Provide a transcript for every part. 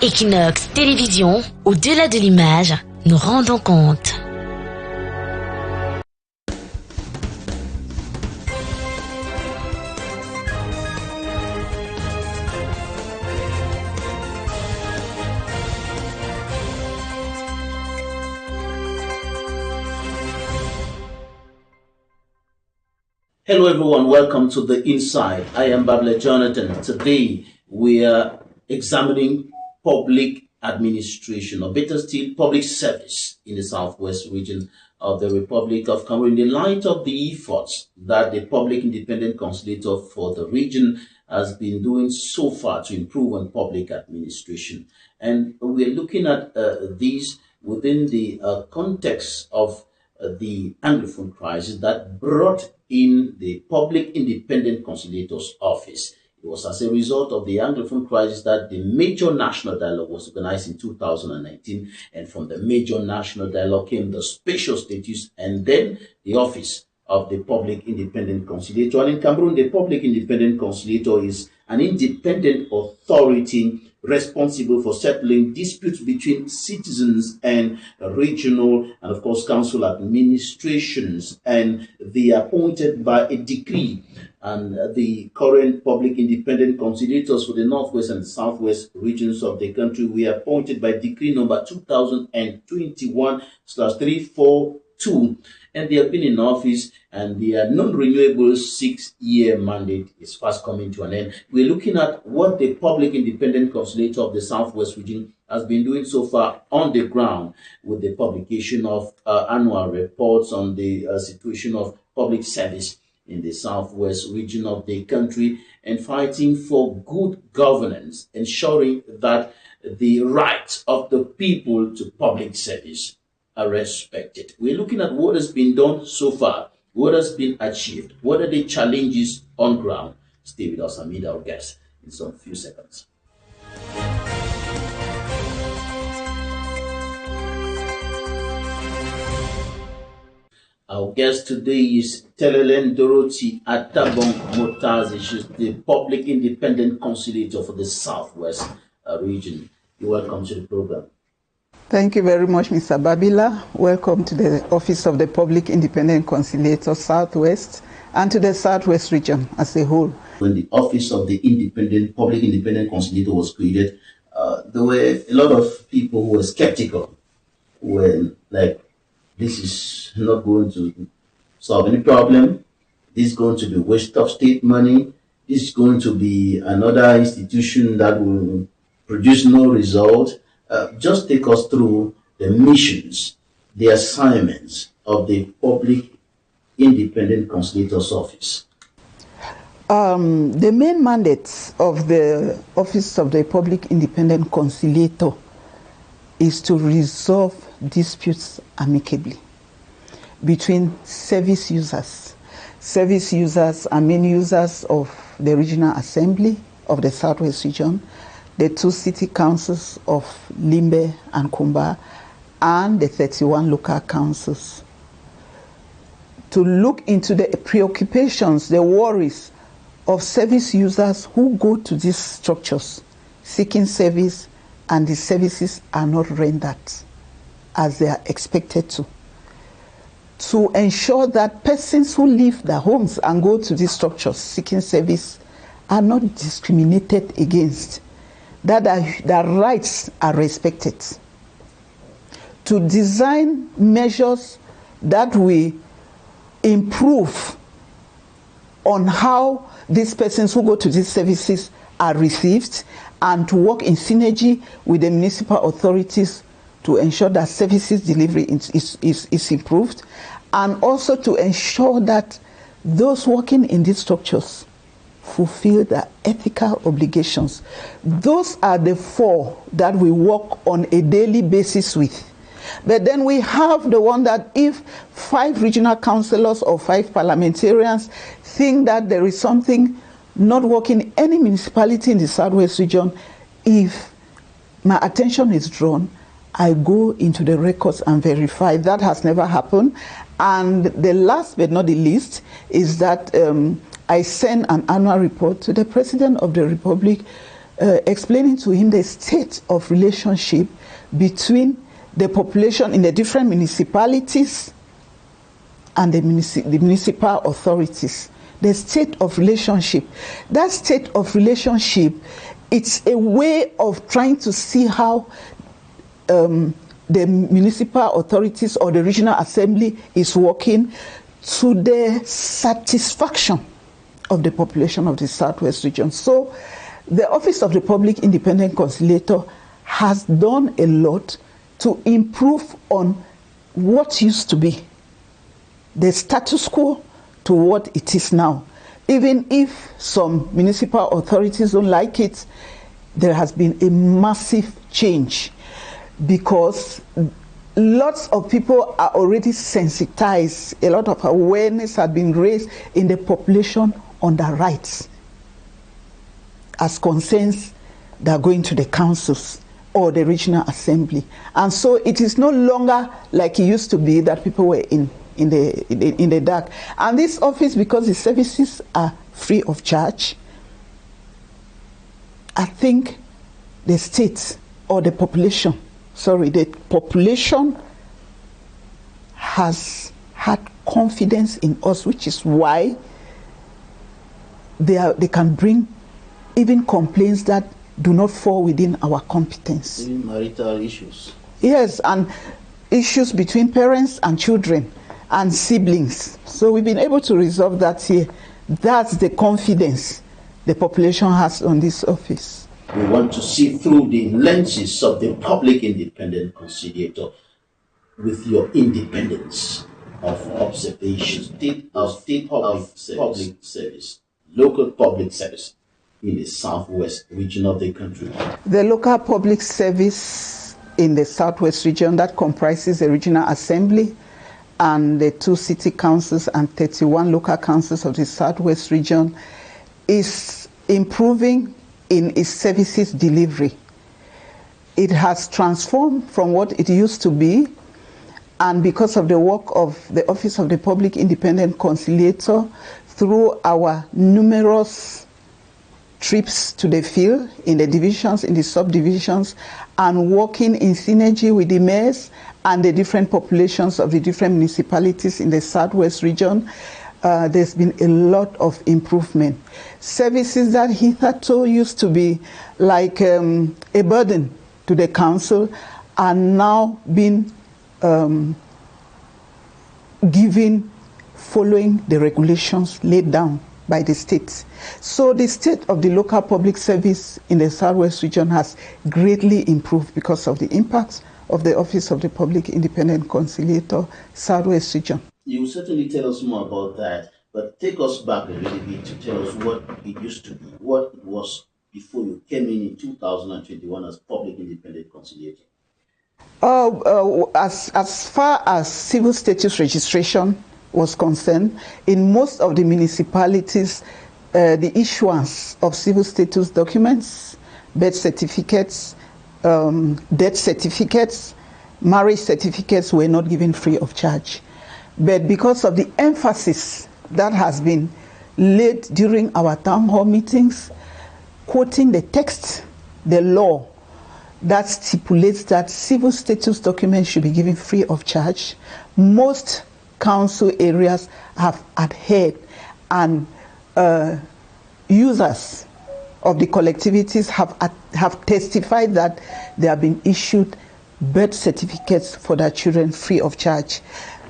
Equinoxe Télévision, au-delà de l'image, nous rendons compte. Hello everyone, welcome to The Inside. I am Babla Jonathan. Today we are examining public administration, or better still, public service in the southwest region of the Republic of Cameroon, in the light of the efforts that the Public Independent Conciliator for the region has been doing so far to improve on public administration. And we're looking at these within the context of the Anglophone crisis that brought in the Public Independent Conciliator's office. It was as a result of the Anglophone crisis that the Major National Dialogue was organized in 2019, and from the Major National Dialogue came the Special Status and then the office of the Public Independent Conciliator. And in Cameroon, the Public Independent Conciliator is an independent authority responsible for settling disputes between citizens and regional and, of course, council administrations, and they are appointed by a decree. And the current Public Independent Conciliators for the Northwest and Southwest regions of the country were appointed by decree number 2021/342, and they have been in office, and their non-renewable 6-year mandate is fast coming to an end. We're looking at what the Public Independent Conciliator of the Southwest region has been doing so far on the ground, with the publication of annual reports on the situation of public service in the southwest region of the country, and fighting for good governance, ensuring that the rights of the people to public service are respected. We're looking at what has been done so far, what has been achieved, what are the challenges on ground. Stay with us and meet our guests in some few seconds. Our guest today is Dorothy ATABONG MOTAZE. She's the Public Independent Conciliator for the Southwest region. You're welcome to the program. Thank you very much, Mr. Babila. Welcome to the Office of the Public Independent Conciliator Southwest and to the Southwest region as a whole. When the Office of the Public Independent Conciliator was created, there were a lot of people who were skeptical, who were like, this is not going to solve any problem. This is going to be a waste of state money. This is going to be another institution that will produce no result. Just take us through the missions, the assignments of the Public Independent Conciliator's Office. The main mandate of the Office of the Public Independent Conciliator is to resolve disputes amicably between service users. Service users are main users of the Regional Assembly of the Southwest region, the 2 city councils of Limbe and Kumba, and the 31 local councils, to look into the preoccupations, the worries of service users who go to these structures seeking service, and the services are not rendered as they are expected to ensure that persons who leave their homes and go to these structures seeking service are not discriminated against, that their rights are respected, to design measures that will improve on how these persons who go to these services are received, and to work in synergy with the municipal authorities to ensure that services delivery is improved, and also to ensure that those working in these structures fulfill their ethical obligations. Those are the 4 that we work on a daily basis with. But then we have the one that if 5 regional councillors or 5 parliamentarians think that there is something not working in any municipality in the Southwest region, if my attention is drawn, I go into the records and verify. That has never happened. And the last but not the least is that I send an annual report to the President of the Republic explaining to him the state of relationship between the population in the different municipalities and the municipal authorities. The state of relationship. That state of relationship, it's a way of trying to see how the municipal authorities or the regional assembly is working to the satisfaction of the population of the Southwest region. So the Office of the Public Independent Conciliator has done a lot to improve on what used to be the status quo to what it is now. Even if some municipal authorities don't like it, there has been a massive change because lots of people are already sensitized. A lot of awareness has been raised in the population on their rights as concerns that are going to the councils or the regional assembly. And so it is no longer like it used to be that people were in the dark. And this office, because the services are free of charge, I think the state or the population, the population has had confidence in us, which is why they can bring even complaints that do not fall within our competence. Even marital issues. Yes, and issues between parents and children and siblings. So we've been able to resolve that here. That's the confidence the population has on this office. We want to see through the lenses of the Public Independent Conciliator with your independence of observation, state public service, local public service in the Southwest region of the country. The local public service in the Southwest region that comprises the regional assembly and the 2 city councils and 31 local councils of the Southwest region is improving in its services delivery. It has transformed from what it used to be, and because of the work of the Office of the Public Independent Conciliator, through our numerous trips to the field, in the divisions, in the subdivisions, and working in synergy with the mayors and the different populations of the different municipalities in the Southwest region, there's been a lot of improvement. Services that hitherto used to be like a burden to the council are now being given following the regulations laid down by the state. So the state of the local public service in the Southwest region has greatly improved because of the impact of the Office of the Public Independent Conciliator, Southwest region. You will certainly tell us more about that, but take us back a little bit to tell us what it used to be, what it was before you came in 2021 as Public Independent Conciliator. As far as civil status registration was concerned, in most of the municipalities, the issuance of civil status documents, birth certificates, death certificates, marriage certificates were not given free of charge. But because of the emphasis that has been laid during our town hall meetings, quoting the text, the law that stipulates that civil status documents should be given free of charge, most council areas have adhered, and users of the collectivities have testified that they have been issued birth certificates for their children free of charge.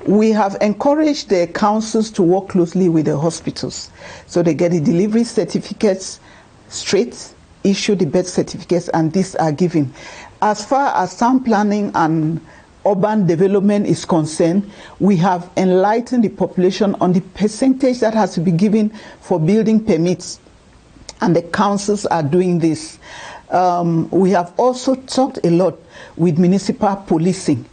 We have encouraged the councils to work closely with the hospitals, so they get the delivery certificates straight, issue the birth certificates, and these are given. As far as town planning and urban development is concerned, we have enlightened the population on the percentage that has to be given for building permits, and the councils are doing this. We have also talked a lot with municipal policing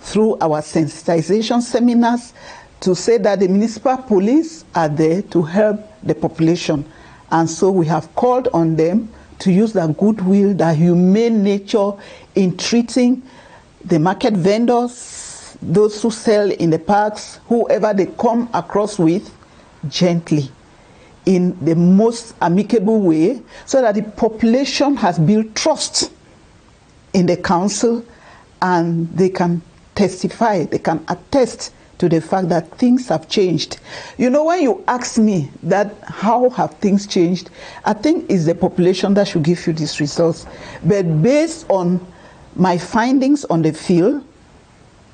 through our sensitization seminars to say that the municipal police are there to help the population. And so we have called on them to use their goodwill, their humane nature in treating the market vendors, those who sell in the parks, whoever they come across with, gently, in the most amicable way, so that the population has built trust in the council, and they can testify, they can attest to the fact that things have changed. You know, when you ask me that how have things changed, I think it's the population that should give you these results. But based on my findings on the field,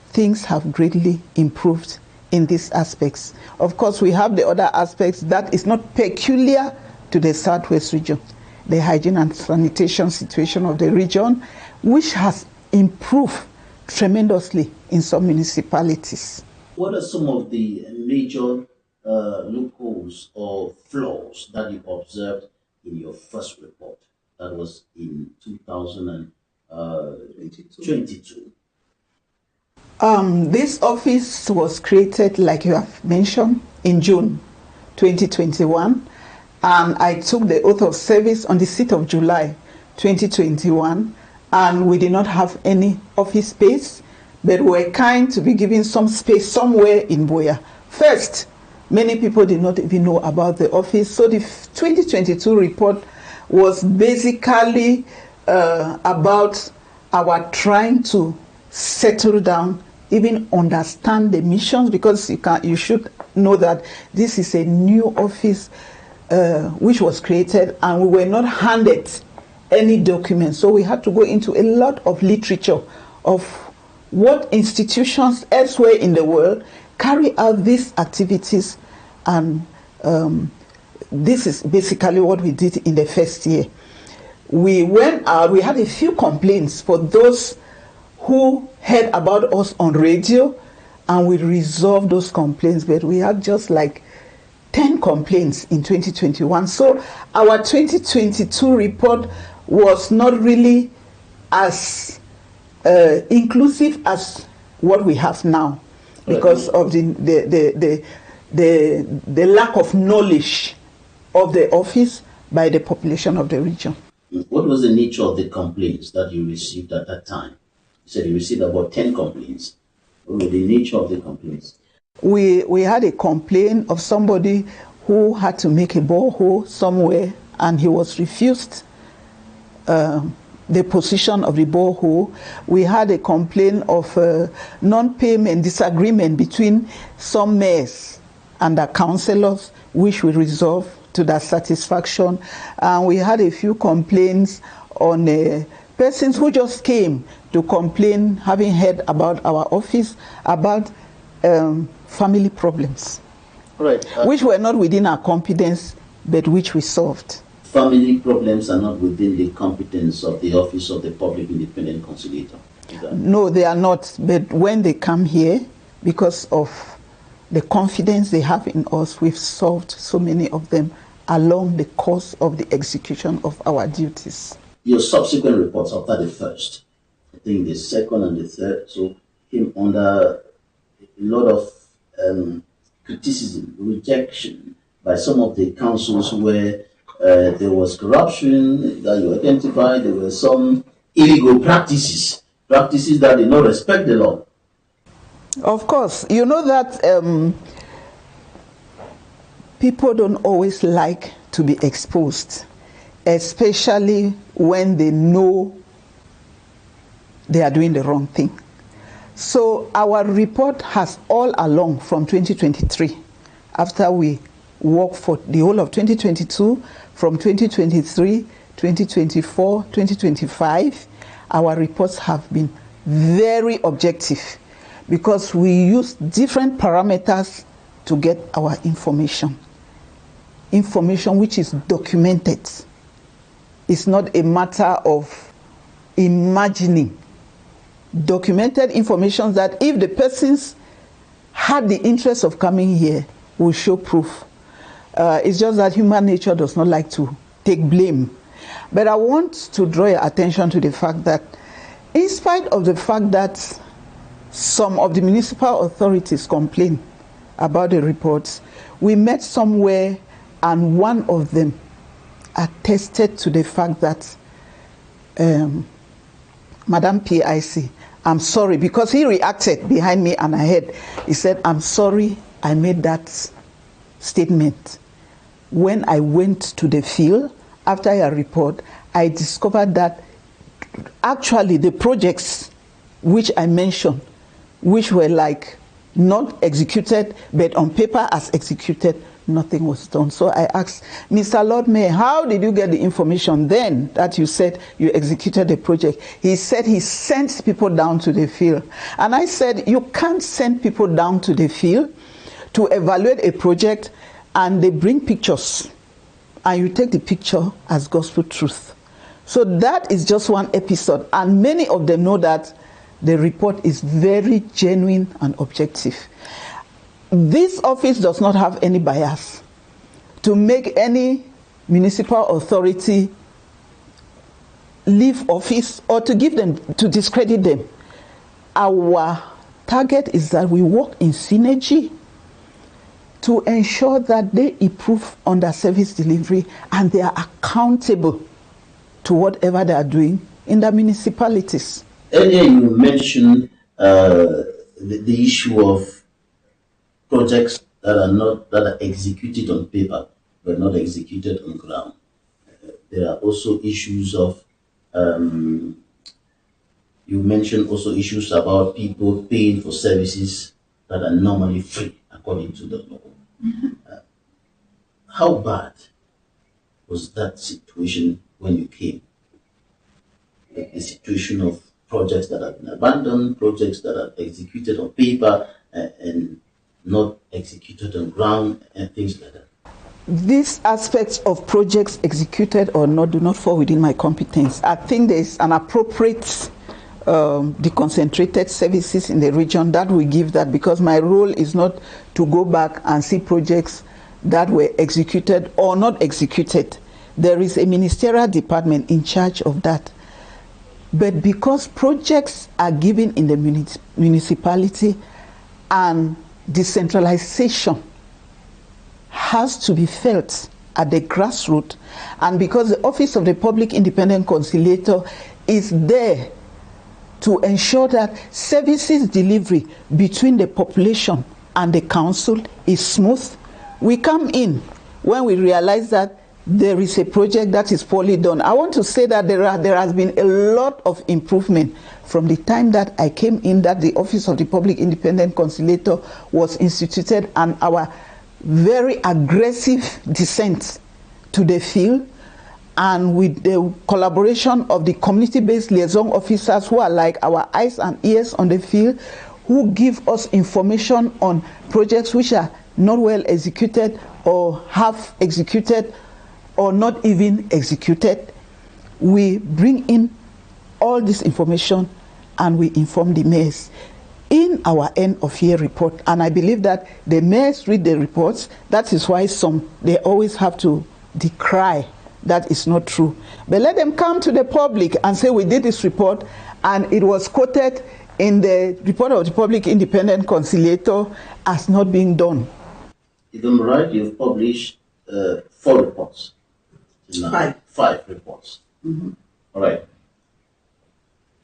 things have greatly improved in these aspects. Of course, we have the other aspects that is not peculiar to the Southwest region, the hygiene and sanitation situation of the region, which has improved tremendously in some municipalities. What are some of the major loopholes or flaws that you observed in your first report? That was in 2022. This office was created, like you have mentioned, in June 2021, and I took the oath of service on the 6th of July 2021, and we did not have any office space, but we were kind to be given some space somewhere in Boya. First, many people did not even know about the office, so the 2022 report was basically about our trying to settle down, even understand the missions, because you should know that this is a new office which was created, and we were not handed any documents. So we had to go into a lot of literature of what institutions elsewhere in the world carry out these activities, and this is basically what we did in the first year. We went out, we had a few complaints for those who heard about us on radio, and we resolved those complaints, but we had just like 10 complaints in 2021. So our 2022 report was not really as inclusive as what we have now, because of the lack of knowledge of the office by the population of the region. What was the nature of the complaints that you received at that time? You said you received about 10 complaints. What was the nature of the complaints? We had a complaint of somebody who had to make a borehole somewhere, and he was refused the position of the borehole. We had a complaint of non-payment disagreement between some mayors and the councillors, which we resolved to their satisfaction. And we had a few complaints on persons who just came to complain, having heard about our office, about family problems, right, which were not within our competence, but which we solved. Family problems are not within the competence of the Office of the Public Independent Conciliator? No, they are not. But when they come here, because of the confidence they have in us, we've solved so many of them along the course of the execution of our duties. Your subsequent reports after the first, I think the second and the third, so came under a lot of criticism, rejection by some of the councils where there was corruption that you identified, there were some illegal practices that did not respect the law. Of course, you know that people don't always like to be exposed, especially when they know they are doing the wrong thing. So our report has all along from 2023, after we worked for the whole of 2022, from 2023, 2024, 2025, our reports have been very objective, because we use different parameters to get our information which is documented. It's not a matter of imagining. Documented information that if the persons had the interest of coming here, will show proof. It's just that human nature does not like to take blame. But I want to draw your attention to the fact that, in spite of the fact that some of the municipal authorities complain about the reports, we met somewhere and one of them attested to the fact that, Madam PIC, I'm sorry, because he reacted behind me and I heard, he said, I'm sorry I made that statement. when I went to the field, after your report, I discovered that actually the projects which I mentioned, which were like not executed, but on paper as executed, nothing was done. So I asked, Mr. Lord Mayor, how did you get the information then that you said you executed the project? He said he sent people down to the field. And I said, you can't send people down to the field to evaluate a project and they bring pictures and you take the picture as gospel truth. So that is just one episode, and many of them know that the report is very genuine and objective. This office does not have any bias to make any municipal authority leave office or to give them, to discredit them. Our target is that we work in synergy to ensure that they improve on their service delivery and they are accountable to whatever they are doing in the municipalities. Earlier you mentioned the issue of projects that are executed on paper but not executed on ground. There are also issues of you mentioned also issues about people paying for services that are normally free according to the law. How bad was that situation when you came? The situation of projects that have been abandoned, projects that are executed on paper and not executed on ground, and things like that. These aspects of projects executed or not do not fall within my competence. I think there is an appropriate deconcentrated services in the region that will give that, because my role is not to go back and see projects that were executed or not executed. There is a ministerial department in charge of that. But because projects are given in the municipality and decentralization has to be felt at the grassroots, and because the Office of the Public Independent Conciliator is there to ensure that services delivery between the population and the council is smooth, we come in when we realize that there is a project that is poorly done. I want to say that there has been a lot of improvement from the time that I came in, that the Office of the Public Independent Conciliator was instituted, and our very aggressive descent to the field, and with the collaboration of the community-based liaison officers who are like our eyes and ears on the field, who give us information on projects which are not well executed or half executed or not even executed. We bring in all this information and we inform the mayors in our end of year report. And I believe that the mayors read the reports. That is why they always have to decry that is not true. But let them come to the public and say, we did this report and it was quoted in the report of the Public Independent Conciliator as not being done. If I'm right, you've published 4 reports. Five reports. Mm-hmm. All right.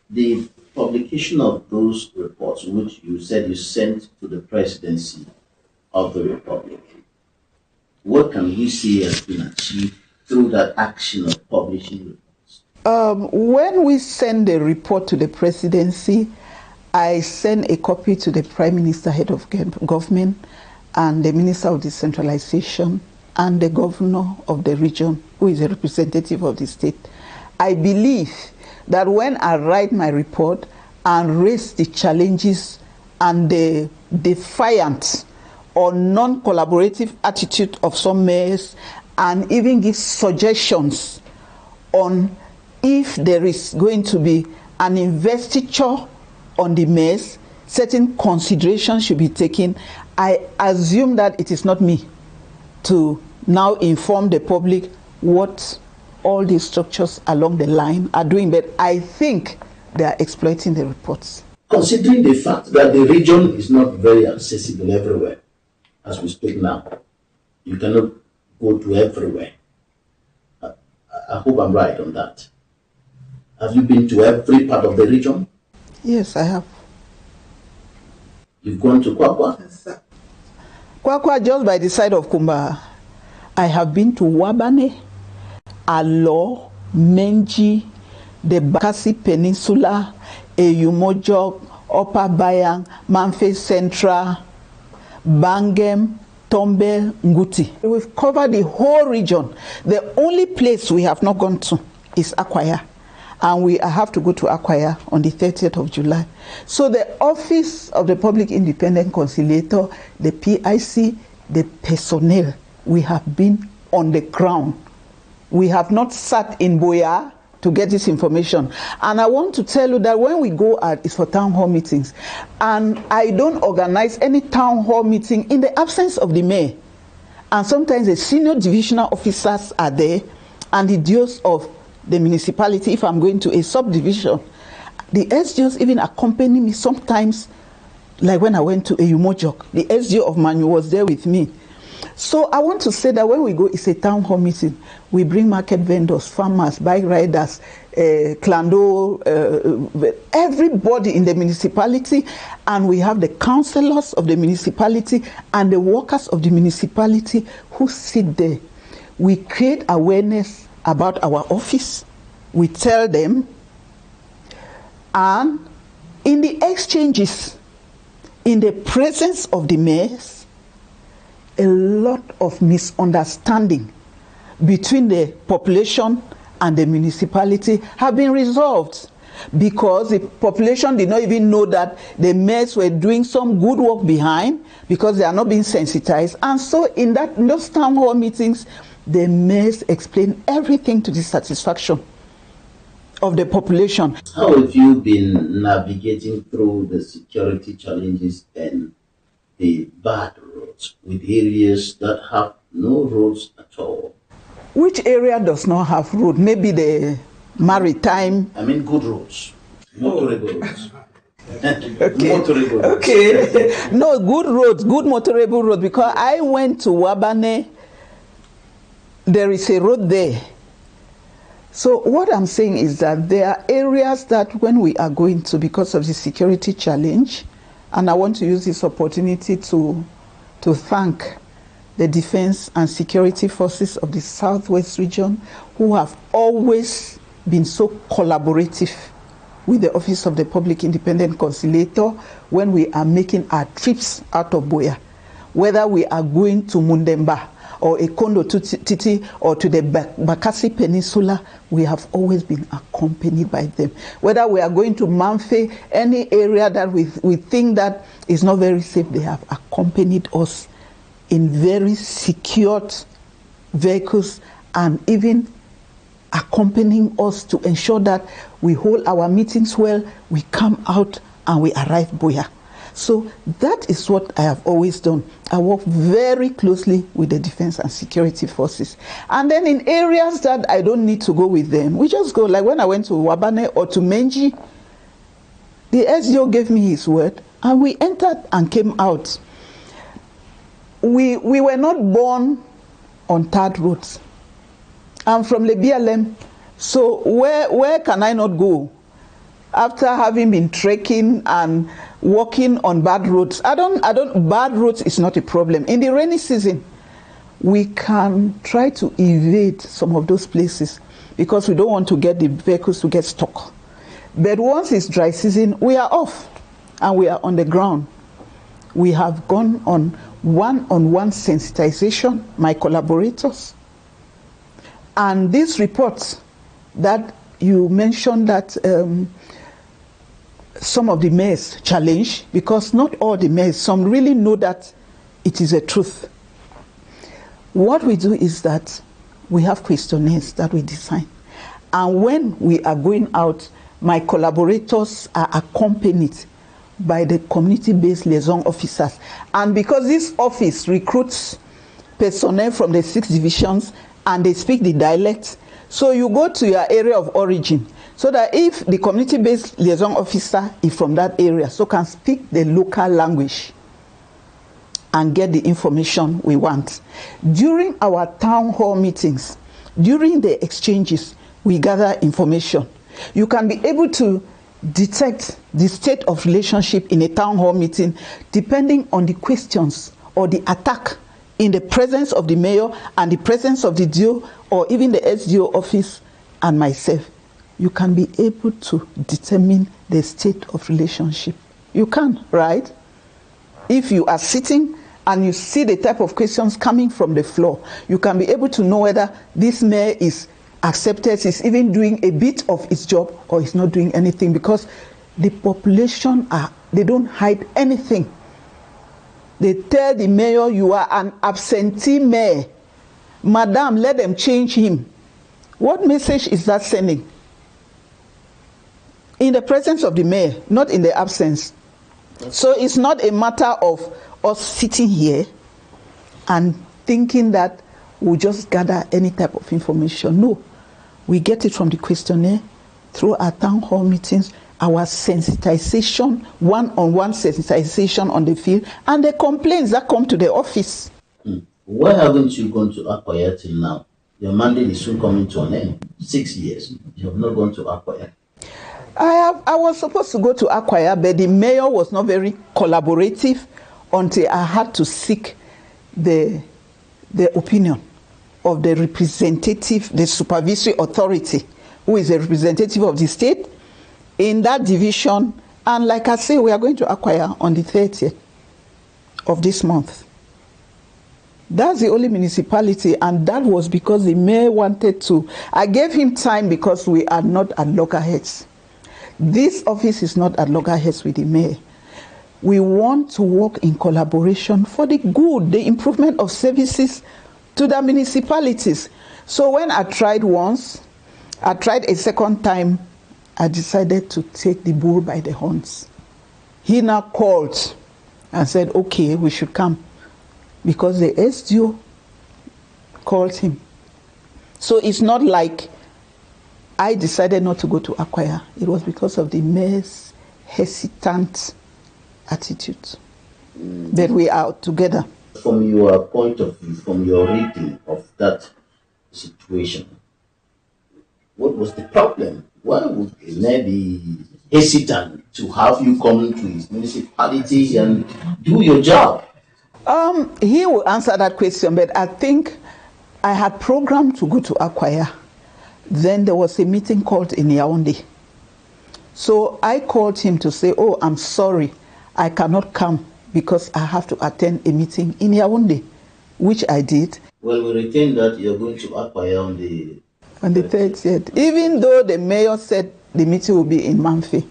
The publication of those reports, which you said you sent to the presidency of the Republic, what can we say has been achieved through that action of publishing reports? When we send the report to the presidency, I send a copy to the Prime Minister, Head of Government, and the Minister of Decentralization, and the Governor of the region, who is a representative of the state. I believe that when I write my report and raise the challenges and the defiant or non-collaborative attitude of some mayors, and even give suggestions on if there is going to be an investiture on the mayors, certain considerations should be taken. I assume that it is not me to now inform the public what all these structures along the line are doing, but I think they are exploiting the reports. Considering the fact that the region is not very accessible everywhere, as we speak now, you cannot go to everywhere. I hope I'm right on that. Have you been to every part of the region? Yes, I have. You've gone to Kwakwa? Yes, sir. Kwakwa, just by the side of Kumba. I have been to Wabane, Alo, Menji, the Bakassi Peninsula, Eyumojok, Upper Bayang, Manfe Central, Bangem, Tombe, Nguti. We've covered the whole region. The only place we have not gone to is Akwaya. And we have to go to Akwaya on the 30th of July. So the Office of the Public Independent Conciliator, the PIC, the personnel, we have been on the ground. We have not sat in Boya to get this information. And I want to tell you that when we go out, it's for town hall meetings. And I don't organize any town hall meeting in the absence of the mayor. And sometimes the senior divisional officers are there and the DOs of the municipality, if I'm going to a subdivision. The SDOs even accompany me sometimes, like when I went to Eyumojok. The SDO of Manu was there with me. So I want to say that when we go, it's a town hall meeting. We bring market vendors, farmers, bike riders, Clando, everybody in the municipality, and we have the councillors of the municipality and the workers of the municipality who sit there. We create awareness about our office. We tell them, and in the exchanges, in the presence of the mayors, a lot of misunderstanding between the population and the municipality have been resolved, because the population did not even know that the mayors were doing some good work behind, because they are not being sensitized. And so in those town hall meetings, the mayors explain everything to the satisfaction of the population. How have you been navigating through the security challenges and the bad roads with areas that have no roads at all? Which area does not have road? Maybe the maritime. I mean good roads, motorable roads. Okay. Motorable roads. Okay. No, good roads, good motorable roads, because I went to Wabane. There is a road there. So what I'm saying is that there are areas that when we are going to, because of the security challenge, and I want to use this opportunity to thank the defense and security forces of the Southwest region, who have always been so collaborative with the Office of the Public Independent Conciliator when we are making our trips out of Boya. Whether we are going to Mundemba or Ekondo Titi or to the Bakassi Peninsula, we have always been accompanied by them. Whether we are going to Manfe, any area that we think that is not very safe, they have accompanied us in very secured vehicles, and even accompanying us to ensure that we hold our meetings well, we come out and we arrive Boya. So that is what I have always done. I work very closely with the defense and security forces. And then in areas that I don't need to go with them, we just go. Like when I went to Wabane or to Menji, the SDO gave me his word and we entered and came out. We were not born on third roads. I'm from the BLM, so where can I not go after having been trekking and walking on bad roads? Bad roads is not a problem. In the rainy season, we can try to evade some of those places because we don't want to get the vehicles to get stuck. But once it's dry season, we are off and we are on the ground. We have gone on one-on-one sensitization, my collaborators. And these reports that you mentioned that some of the mayors challenge, because not all the mayors, some really know that it is a truth. What we do is that we have questionnaires that we design. And when we are going out, my collaborators are accompanied by the community-based liaison officers. And because this office recruits personnel from the 6 divisions and they speak the dialect, so you go to your area of origin, so that if the community-based liaison officer is from that area, so can speak the local language and get the information we want. During our town hall meetings, during the exchanges, we gather information. You can be able to detect the state of relationship in a town hall meeting depending on the questions or the attack in the presence of the mayor and the presence of the DO or even the SDO office and myself, you can be able to determine the state of relationship. You can, right? If you are sitting and you see the type of questions coming from the floor, you can be able to know whether this mayor is accepted, is even doing a bit of its job or is not doing anything, because the population they don't hide anything. They tell the mayor, you are an absentee mayor. Madam, let them change him. What message is that sending? In the presence of the mayor, not in the absence. So it's not a matter of us sitting here and thinking that we'll just gather any type of information. No, we get it from the questionnaire, through our town hall meetings, our sensitization, one-on-one sensitization on the field, and the complaints that come to the office. Why haven't you gone to Acquire till now? Your mandate is soon coming to an end. 6 years. You have not gone to Acquire. I was supposed to go to Acquire, but the mayor was not very collaborative until I had to seek the opinion of the representative, the supervisory authority, who is a representative of the state in that division. And like I say, we are going to Acquire on the 30th of this month. That's the only municipality, and that was because the mayor wanted to. I gave him time because we are not at loggerheads. This office is not at loggerheads with the mayor. We want to work in collaboration for the good, the improvement of services to the municipalities. So when I tried once, I tried a second time, I decided to take the bull by the horns. He now called and said, okay, we should come, because the SDO called him. So it's not like I decided not to go to Acquire. It was because of the mayor's hesitant attitude that we are together. From your point of view, from your reading of that situation, what was the problem? Why would the mayor be hesitant to have you come to his municipality and do your job? He will answer that question, but I think I had programmed to go to Acquire. Then there was a meeting called in Yaoundé. So I called him to say, oh, I'm sorry, I cannot come because I have to attend a meeting in Yaoundé, which I did. Well, we retain that you're going to Acquire on the 30th, even though the mayor said the meeting will be in Manfi.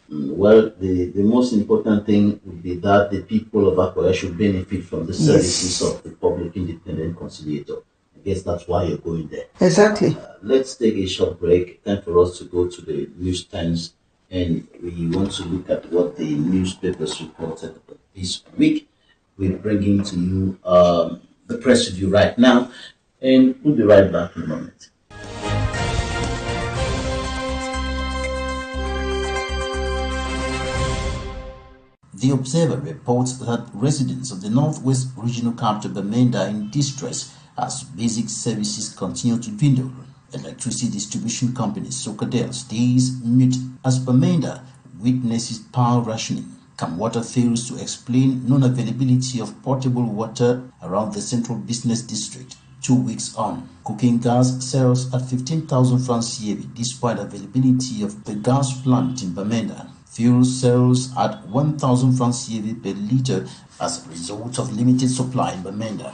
Well, the most important thing would be that the people of Acquire should benefit from the services of the public independent conciliator. I guess that's why you're going there. Exactly. Let's take a short break. Time for us to go to the newsstands, and we want to look at what the newspapers reported this week. We're bringing to you the press review right now, and we'll be right back in a moment. The Observer reports that residents of the Northwest Regional Capital Bamenda are in distress as basic services continue to dwindle. Electricity distribution company Socadel stays mute as Bamenda witnesses power rationing. Camwater fails to explain non-availability of potable water around the central business district. 2 weeks on, cooking gas sells at 15,000 francs CFA despite availability of the gas plant in Bamenda. Fuel sells at 1,000 francs CFA per litre as a result of limited supply in Bamenda.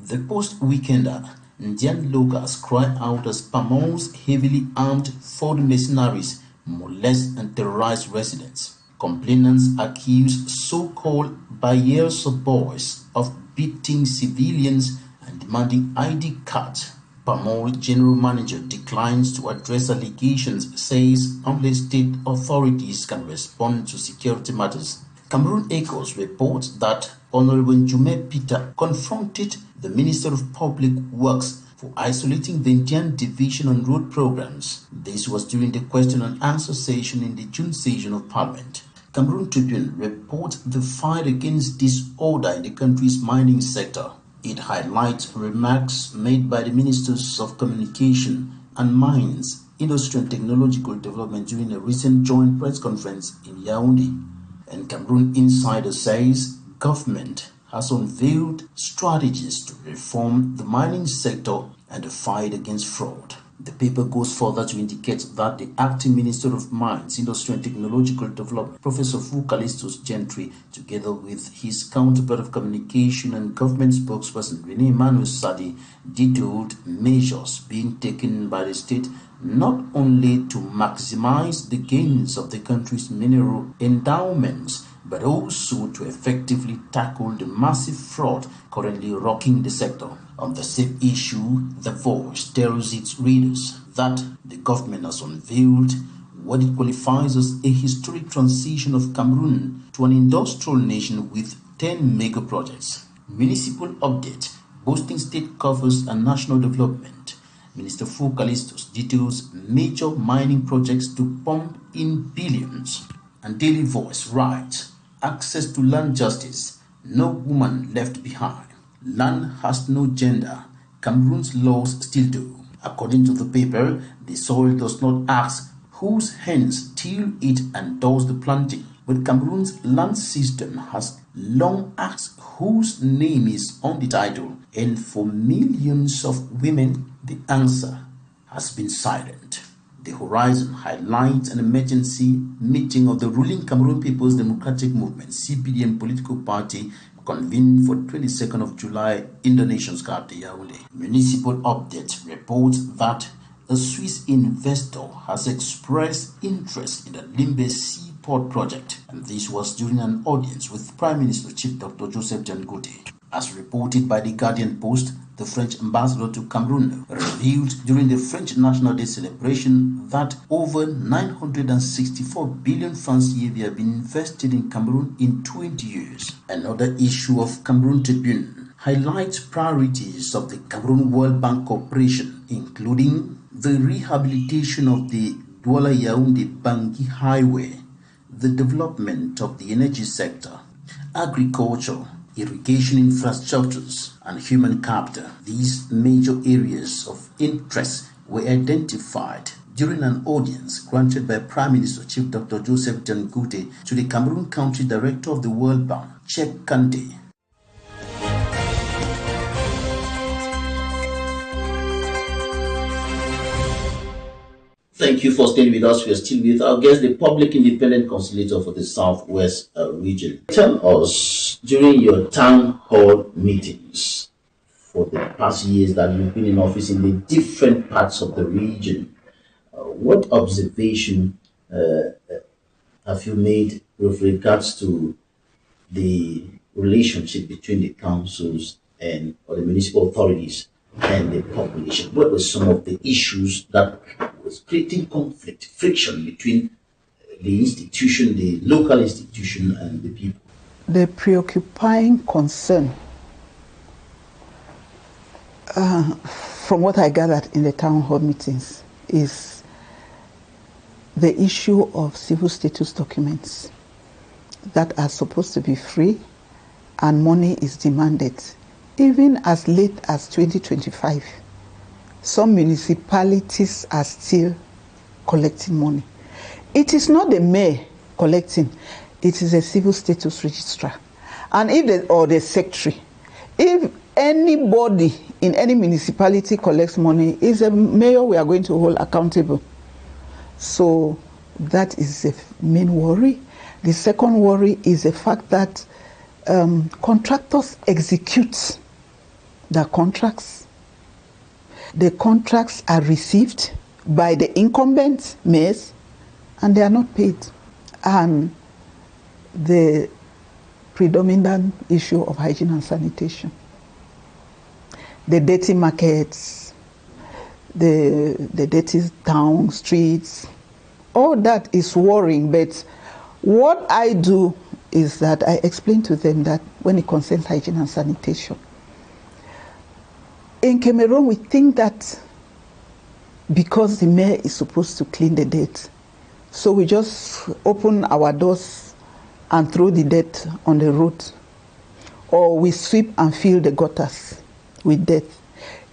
The post-weekender, Indian locals cry out as Pamong's heavily armed foreign mercenaries molest and terrorize residents. Complainants accuse so-called Bayelsa boys of beating civilians and demanding ID cards. Pamol General Manager declines to address allegations, says only state authorities can respond to security matters. Cameroon Echoes reports that Honorable Njume Peter confronted the Minister of Public Works for isolating the Indian Division on road programs. This was during the question and answer session in the June session of Parliament. Cameroon Tribune reports the fight against disorder in the country's mining sector. It highlights remarks made by the Ministers of Communication and Mines, Industry and Technological Development during a recent joint press conference in Yaoundé. And Cameroon Insider says government has unveiled strategies to reform the mining sector and the fight against fraud. The paper goes further to indicate that the acting Minister of Mines, Industry and Technological Development, Professor Fu Callistus Gentry, together with his counterpart of communication and government spokesperson Rene Emmanuel Sadi, detailed measures being taken by the state not only to maximize the gains of the country's mineral endowments, but also to effectively tackle the massive fraud currently rocking the sector. On the same issue, The Voice tells its readers that the government has unveiled what it qualifies as a historic transition of Cameroon to an industrial nation with 10 mega projects. Municipal update, boosting state covers and national development. Minister Fu Callistus details major mining projects to pump in billions. And Daily Voice writes, access to land justice, no woman left behind. Land has no gender, Cameroon's laws still do. According to the paper, the soil does not ask whose hands till it and does the planting, but Cameroon's land system has long asked whose name is on the title, and for millions of women, the answer has been silent. The Horizon highlights an emergency meeting of the ruling Cameroon People's Democratic Movement, CPDM political party, convened for 22nd of July in the nation's capital, Yaoundé. Municipal update reports that a Swiss investor has expressed interest in the Limbe Seaport project, and this was during an audience with Prime Minister Chief Dr. Joseph Jangote. As reported by the Guardian Post, the French ambassador to Cameroon revealed during the French National Day celebration that over 964 billion francs CFA have been invested in Cameroon in 20 years. Another issue of Cameroon Tribune highlights priorities of the Cameroon World Bank Corporation, including the rehabilitation of the Douala-Yaoundé-Bangui Highway, the development of the energy sector, agriculture, irrigation infrastructures, and human capital. These major areas of interest were identified during an audience granted by Prime Minister Chief Dr. Joseph Jangote to the Cameroon Country Director of the World Bank, Cheikh Kante. Thank you for staying with us. We are still with our guest, the Public Independent Conciliator for the Southwest region. Tell us, during your town hall meetings for the past years that you've been in office in the different parts of the region, what observation have you made with regards to the relationship between the councils or the municipal authorities and the population? What were some of the issues that was creating conflict, friction between the institution, the local institution, and the people? The preoccupying concern, from what I gathered in the town hall meetings, is the issue of civil status documents that are supposed to be free, and money is demanded. Even as late as 2025, some municipalities are still collecting money. It is not the mayor collecting, it is a civil status registrar. And or the secretary. If anybody in any municipality collects money, it's a mayor we are going to hold accountable. So that is the main worry. The second worry is the fact that contractors execute the contracts. The contracts are received by the incumbent mayors and they are not paid. And the predominant issue of hygiene and sanitation. The dirty markets, the dirty town streets, all that is worrying. But what I do is that I explain to them that when it concerns hygiene and sanitation, in Cameroon we think that because the mayor is supposed to clean the dirt, so we just open our doors and throw the dirt on the road, or we sweep and fill the gutters with dirt.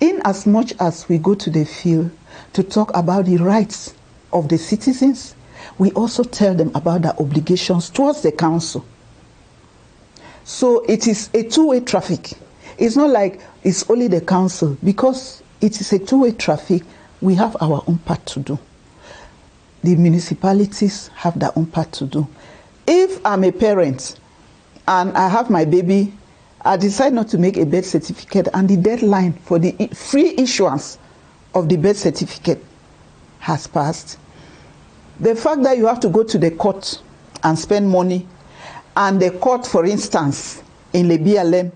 In as much as we go to the field to talk about the rights of the citizens, we also tell them about their obligations towards the council. So it is a two-way traffic. It's not like it's only the council. Because it is a two-way traffic, we have our own part to do. The municipalities have their own part to do. If I'm a parent and I have my baby, I decide not to make a birth certificate, and the deadline for the free issuance of the birth certificate has passed. The fact that you have to go to the court and spend money, and the court, for instance, in Lebialem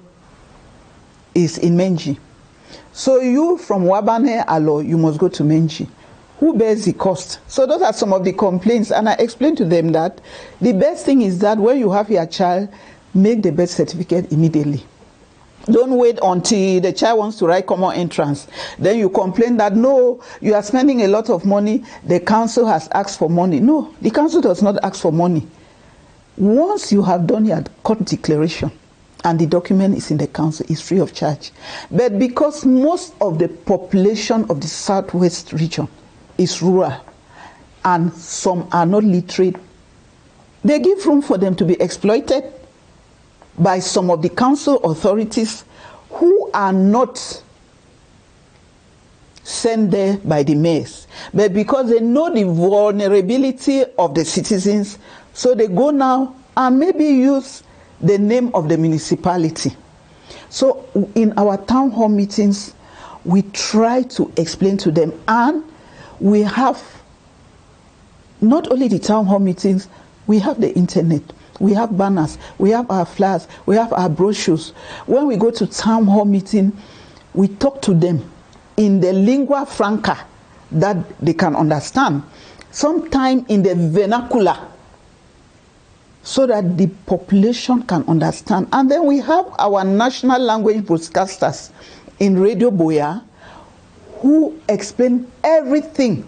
is in Menji. So you from Wabane Alo, you must go to Menji. Who bears the cost? So those are some of the complaints, and I explained to them that the best thing is that when you have your child, make the birth certificate immediately. Don't wait until the child wants to write common entrance. Then you complain that, no, you are spending a lot of money, the council has asked for money. No, the council does not ask for money. Once you have done your court declaration and the document is in the council, it's free of charge. But because most of the population of the Southwest region is rural and some are not literate, they give room for them to be exploited by some of the council authorities who are not sent there by the mayors, but because they know the vulnerability of the citizens, so they go now and maybe use the name of the municipality. So in our town hall meetings, we try to explain to them, and we have not only the town hall meetings, we have the internet. We have banners, we have our flyers, we have our brochures. When we go to town hall meeting, we talk to them in the lingua franca that they can understand, sometimes in the vernacular, so that the population can understand. And then we have our national language broadcasters in Radio Boya who explain everything.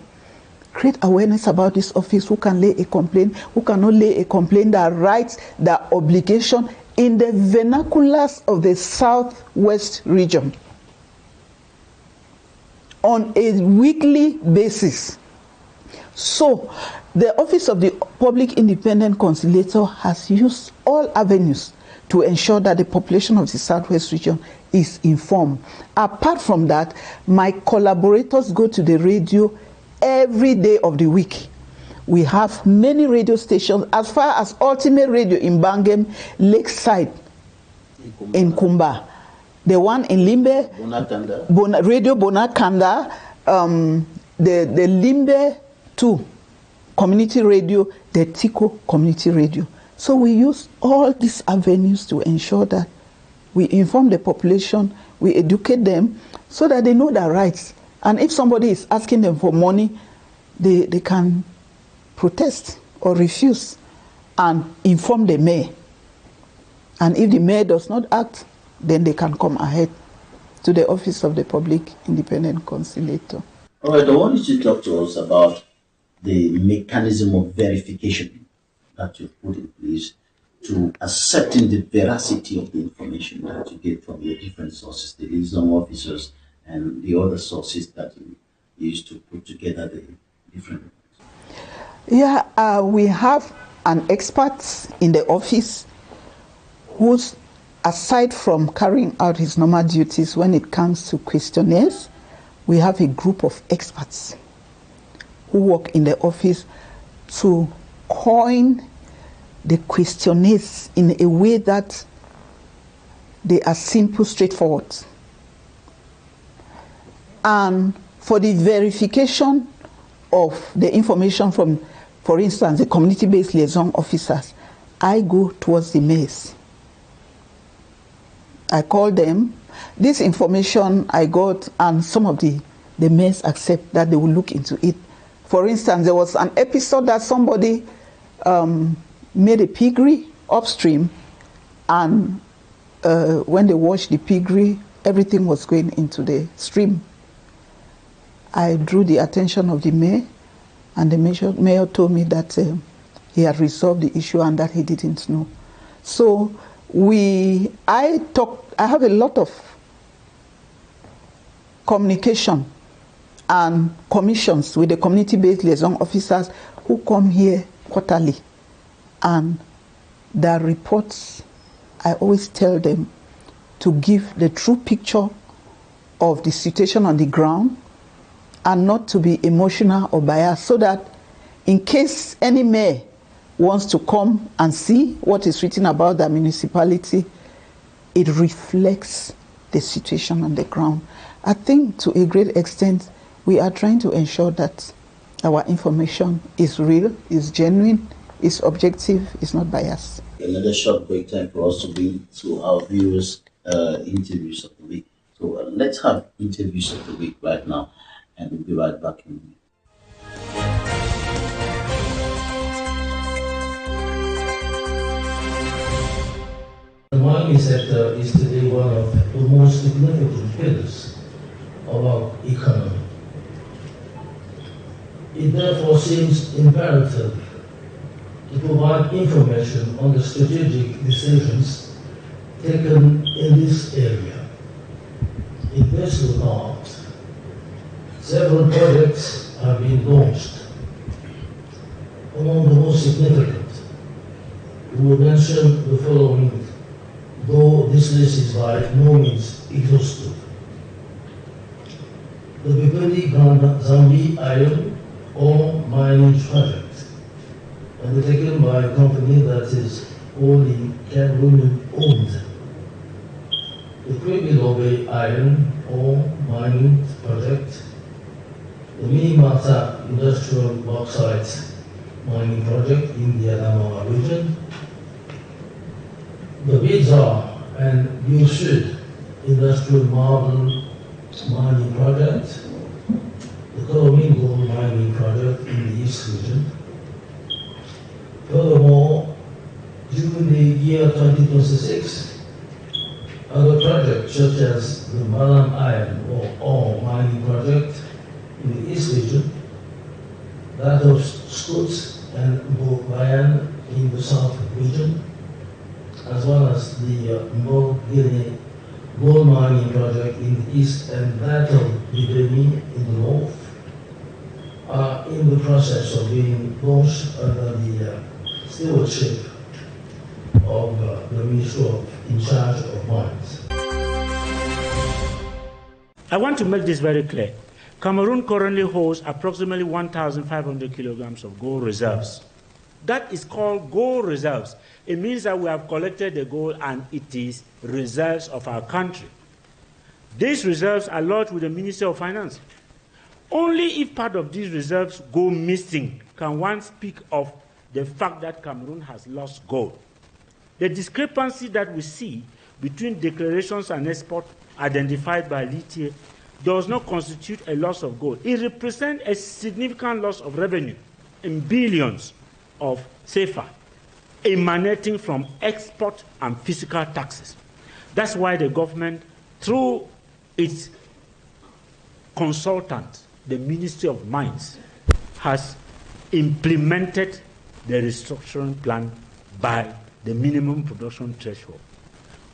Create awareness about this office, who can lay a complaint, who cannot lay a complaint, their rights, their obligation in the vernaculars of the Southwest region on a weekly basis. So the Office of the Public Independent Conciliator has used all avenues to ensure that the population of the Southwest region is informed. Apart from that, my collaborators go to the radio every day of the week. We have many radio stations, as far as Ultimate Radio in Bangem, Lakeside, in Kumba, the one in Limbe, Radio Bonakanda, the Limbe 2 community radio, the Tiko community radio. So we use all these avenues to ensure that we inform the population, we educate them so that they know their rights. And if somebody is asking them for money, they can protest or refuse and inform the mayor. And if the mayor does not act, then they can come ahead to the Office of the Public Independent Conciliator. All right, I want you to talk to us about the mechanism of verification that you've put in place to accepting the veracity of the information that you get from your different sources, the liaison officers, and the other sources that you use to put together the different. Yeah, we have an expert in the office who's, aside from carrying out his normal duties when it comes to questionnaires, we have a group of experts who work in the office to coin the questionnaires in a way that they are simple, straightforward. And for the verification of the information from, for instance, the community-based liaison officers, I go towards the mayors. I call them. This information I got, and some of the mayors accept that they will look into it. For instance, there was an episode that somebody made a piggery upstream, and when they washed the piggery, everything was going into the stream. I drew the attention of the mayor, and the mayor told me that he had resolved the issue and that he didn't know. So I have a lot of communication and commissions with the community-based liaison officers who come here quarterly, and their reports I always tell them to give the true picture of the situation on the ground and not to be emotional or biased, so that in case any mayor wants to come and see what is written about the municipality, it reflects the situation on the ground. I think to a great extent, we are trying to ensure that our information is real, is genuine, is objective, is not biased. Another short break, time for us to bring to our viewers interviews of the week. So let's have interviews of the week right now, and we'll be right back in a minute. The mining sector is today one of the most significant pillars of our economy. It therefore seems imperative to provide information on the strategic decisions taken in this area. In this regard, several projects have been launched. Among the most significant, we will mention the following, though this list is by no means exhaustive. The Bipindi Zambi iron ore mining project, undertaken by a company that is wholly Cameroonian owned. The Kwebilobe iron ore mining project, the Minimata industrial bauxite mining project in the Adamawa region, the Bizar and Yusud industrial marble mining project, the Kolomin gold mining project in the East region. Furthermore, during the year 2026, other projects such as the Malam iron ore mining project in the East region, that of Skuts and Bobayan in the South region, as well as the Guinea gold mining project in the east and that of Bibemi in the north, are in the process of being launched under the stewardship of the Ministry in charge of mines. I want to make this very clear. Cameroon currently holds approximately 1,500 kilograms of gold reserves. That is called gold reserves. It means that we have collected the gold and it is reserves of our country. These reserves are lodged with the Ministry of Finance. Only if part of these reserves go missing can one speak of the fact that Cameroon has lost gold. The discrepancy that we see between declarations and export identified by Litier does not constitute a loss of gold. It represents a significant loss of revenue in billions of CFA emanating from export and physical taxes. That's why the government, through its consultant, the Ministry of Mines, has implemented the restructuring plan by the minimum production threshold.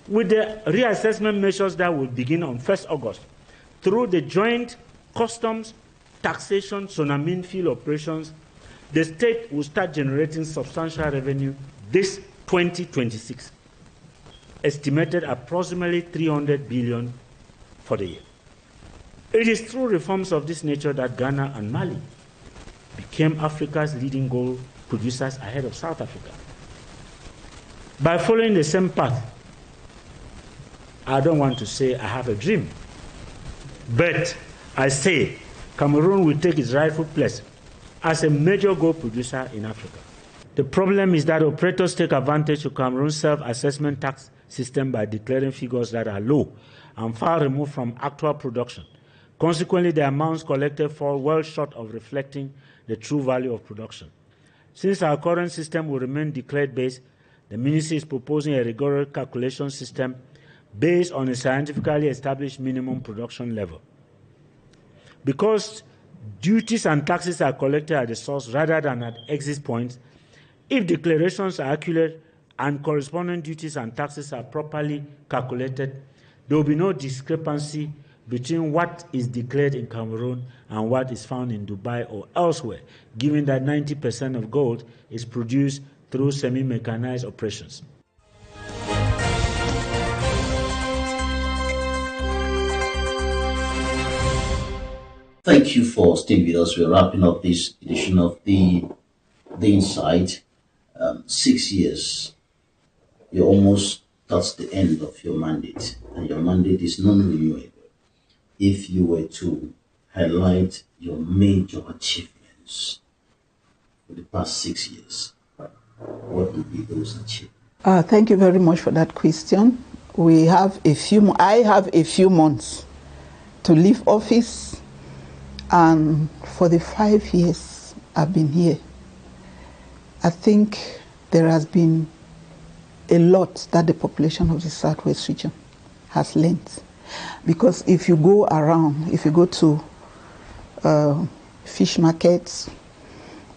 With the reassessment measures that will begin on 1st August, through the joint customs, taxation, Sonamin field operations, the state will start generating substantial revenue this 2026, estimated approximately 300 billion for the year. It is through reforms of this nature that Ghana and Mali became Africa's leading gold producers ahead of South Africa. By following the same path, I don't want to say I have a dream, but I say Cameroon will take its rightful place as a major gold producer in Africa. The problem is that operators take advantage of Cameroon's self-assessment tax system by declaring figures that are low and far removed from actual production. Consequently, the amounts collected fall well short of reflecting the true value of production. Since our current system will remain declared-based, the Ministry is proposing a rigorous calculation system based on a scientifically established minimum production level. Because duties and taxes are collected at the source rather than at exit points, if declarations are accurate and corresponding duties and taxes are properly calculated, there will be no discrepancy between what is declared in Cameroon and what is found in Dubai or elsewhere, given that 90% of gold is produced through semi-mechanized operations. Thank you for staying with us. We're wrapping up this edition of the Insight. 6 years. You almost touched the end of your mandate, and your mandate is non-renewable. If you were to highlight your major achievements for the past 6 years, what would be those achievements? Thank you very much for that question. I have a few months to leave office, and for the 5 years I've been here, I think there has been a lot that the population of the Southwest region has learned. Because if you go around, if you go to fish markets,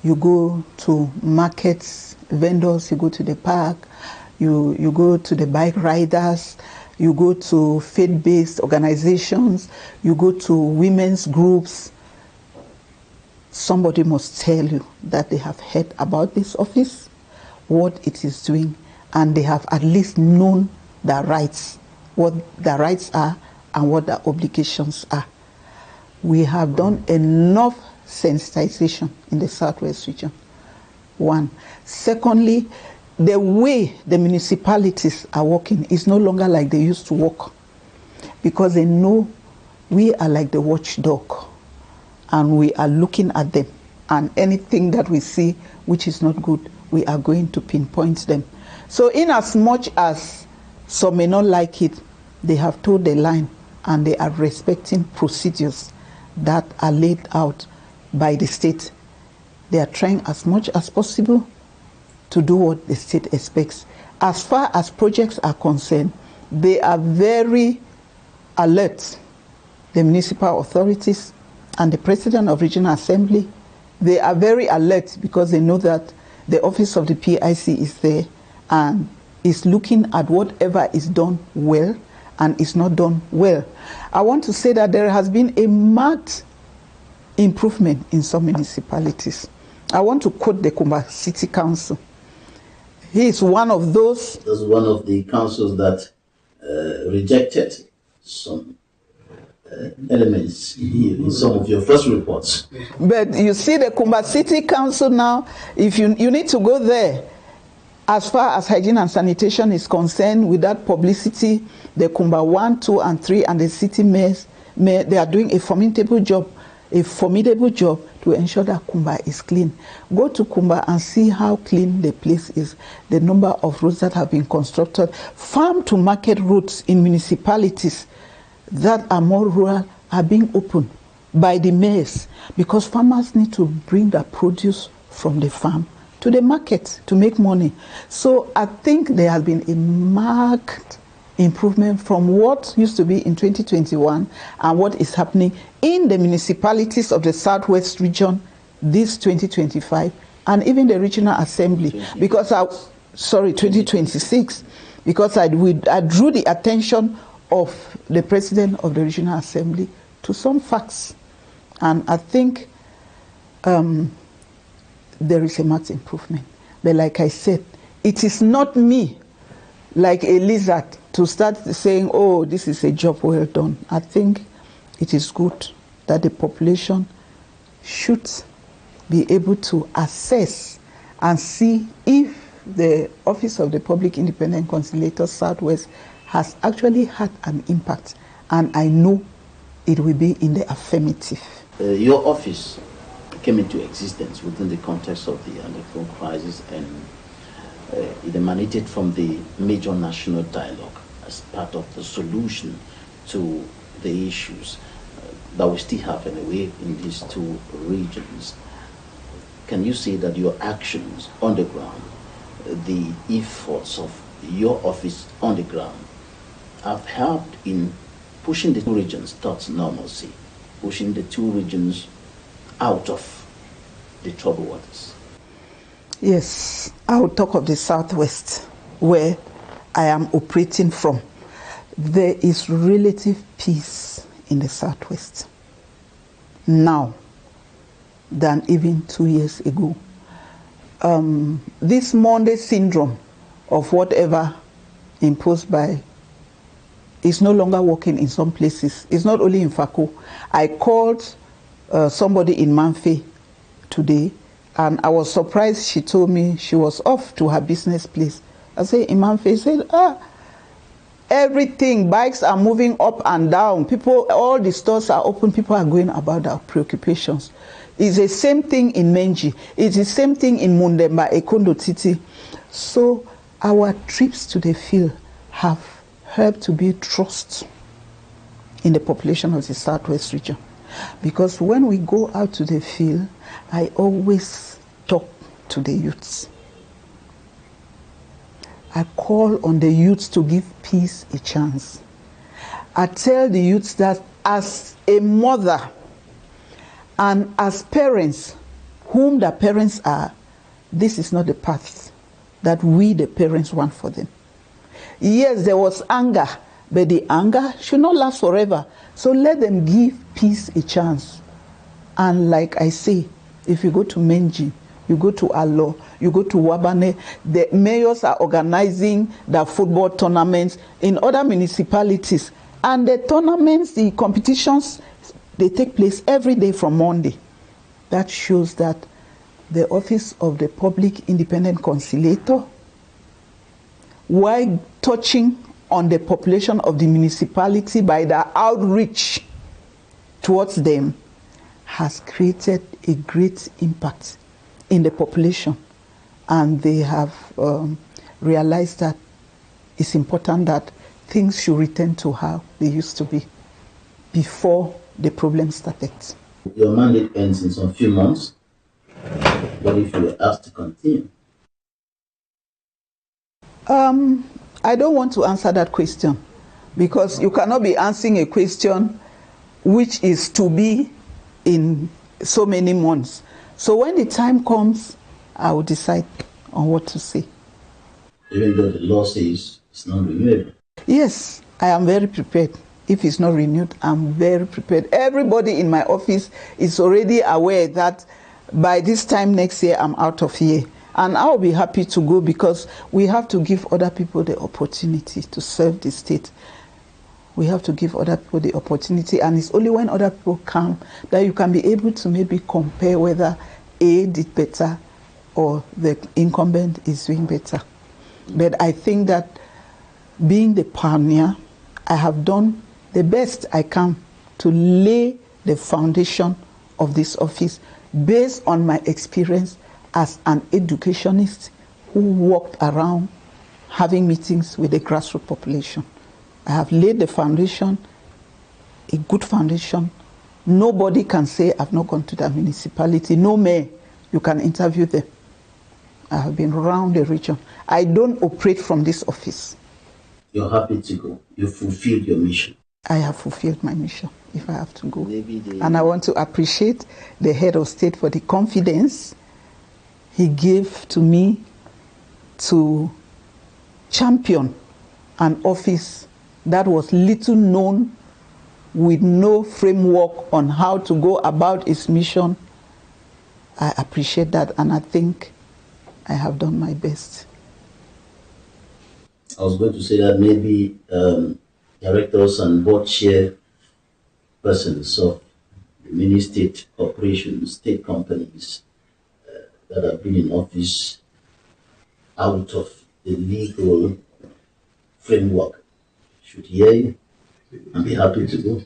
you go to markets, vendors, you go to the park, you go to the bike riders, you go to faith-based organizations, you go to women's groups, somebody must tell you that they have heard about this office, what it is doing, and they have at least known their rights, what their rights are and what their obligations are. We have done enough sensitization in the Southwest region, one. Secondly, the way the municipalities are working is no longer like they used to work, because they know we are like the watchdog and we are looking at them, and anything that we see which is not good, we are going to pinpoint them. So in as much as some may not like it, they have told the line and they are respecting procedures that are laid out by the state. They are trying as much as possible to do what the state expects. As far as projects are concerned, they are very alert. The municipal authorities and the president of regional assembly, they are very alert because they know that the office of the PIC is there and is looking at whatever is done well and is not done well. I want to say that there has been a marked improvement in some municipalities. I want to quote the Kumba City Council. He is one of those. This is one of the councils that rejected some elements in some of your first reports. But you see the Kumba City Council now, if you need to go there, as far as hygiene and sanitation is concerned, with that publicity, the Kumba 1, 2, and 3 and the city mayors, they are doing a formidable job to ensure that Kumba is clean. Go to Kumba and see how clean the place is, the number of roads that have been constructed. Farm to market roads in municipalities that are more rural are being opened by the mayors, because farmers need to bring their produce from the farm to the market to make money. So I think there has been a marked improvement from what used to be in 2021 and what is happening in the municipalities of the Southwest region this 2025, and even the regional assembly, because 2026, because I drew the attention of the president of the regional assembly to some facts, and I think there is a marked improvement. But like I said, it is not me, like a lizard, to start saying, oh, this is a job well done. I think it is good that the population should be able to assess and see if the Office of the Public Independent Conciliator Southwest has actually had an impact, and I know it will be in the affirmative. Your office came into existence within the context of the underground crisis, and it emanated from the major national dialogue as part of the solution to the issues that we still have anyway in these two regions. Can you say that your actions on the ground, the efforts of your office on the ground, have helped in pushing the two regions towards normalcy, pushing the two regions out of the troubled waters? Yes, I will talk of the Southwest, where I am operating from. There is relative peace in the Southwest now than even 2 years ago. This Monday syndrome of whatever imposed by is no longer working in some places. It's not only in Fako. I called somebody in Manfe today, and I was surprised. She told me she was off to her business place. I said, in Manfe, she said, everything, bikes are moving up and down. People, all the stores are open. People are going about their preoccupations. It's the same thing in Menji. It's the same thing in Mundemba, Ekondo Titi. So our trips to the field have helped to build trust in the population of the Southwest region. Because when we go out to the field, I always talk to the youths. I call on the youths to give peace a chance. I tell the youths that as a mother and as parents, whom the parents are, this is not the path that we, the parents, want for them. Yes, there was anger, but the anger should not last forever. So let them give peace a chance. And like I say, if you go to Menji, you go to Alo, you go to Wabane, the mayors are organizing the football tournaments in other municipalities. And the tournaments, the competitions, they take place every day from Monday. That shows that the Office of the Public Independent Conciliator, while touching on the population of the municipality by the outreach towards them, has created a great impact in the population. And they have realized that it's important that things should return to how they used to be before the problem started. Your mandate ends in some few months, but if you were asked to continue? I don't want to answer that question, because you cannot be answering a question which is to be in so many months. So when the time comes, I will decide on what to say. Even though the law says it's not renewable? Yes, I am very prepared. If it's not renewed, I'm very prepared. Everybody in my office is already aware that by this time next year, I'm out of here. And I'll be happy to go, because we have to give other people the opportunity to serve the state. We have to give other people the opportunity, and it's only when other people come that you can be able to maybe compare whether A did better or the incumbent is doing better. But I think that being the pioneer, I have done the best I can to lay the foundation of this office based on my experience as an educationist who walked around having meetings with the grassroots population. I have laid the foundation, a good foundation. Nobody can say I've not gone to that municipality. No mayor, you can interview them. I have been around the region. I don't operate from this office. You're happy to go. You fulfilled your mission. I have fulfilled my mission if I have to go. And I want to appreciate the head of state for the confidence he gave to me to champion an office that was little known, with no framework on how to go about its mission. I appreciate that, and I think I have done my best. I was going to say that maybe directors and board chair persons of many state corporations, state companies that have been in office out of the legal framework should hear you and be happy to go.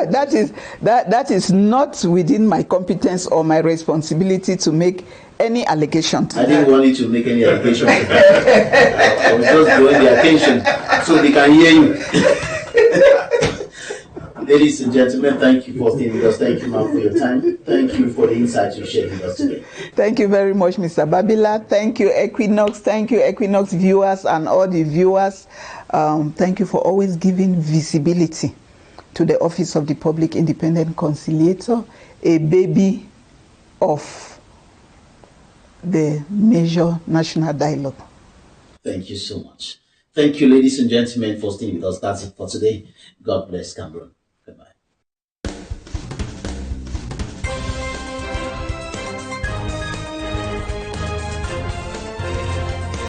That is not within my competence or my responsibility to make any allegation. I didn't want you to make any allegation. I was just drawing the attention so they can hear you. Ladies and gentlemen, thank you for staying with us. Thank you, ma'am, for your time. Thank you for the insights you shared with us today. Thank you very much, Mr. Babila. Thank you, Equinoxe. Thank you, Equinoxe viewers and all the viewers. Thank you for always giving visibility to the Office of the Public Independent Conciliator, a baby of the major national dialogue. Thank you so much. Thank you, ladies and gentlemen, for staying with us. That's it for today. God bless Cameroon.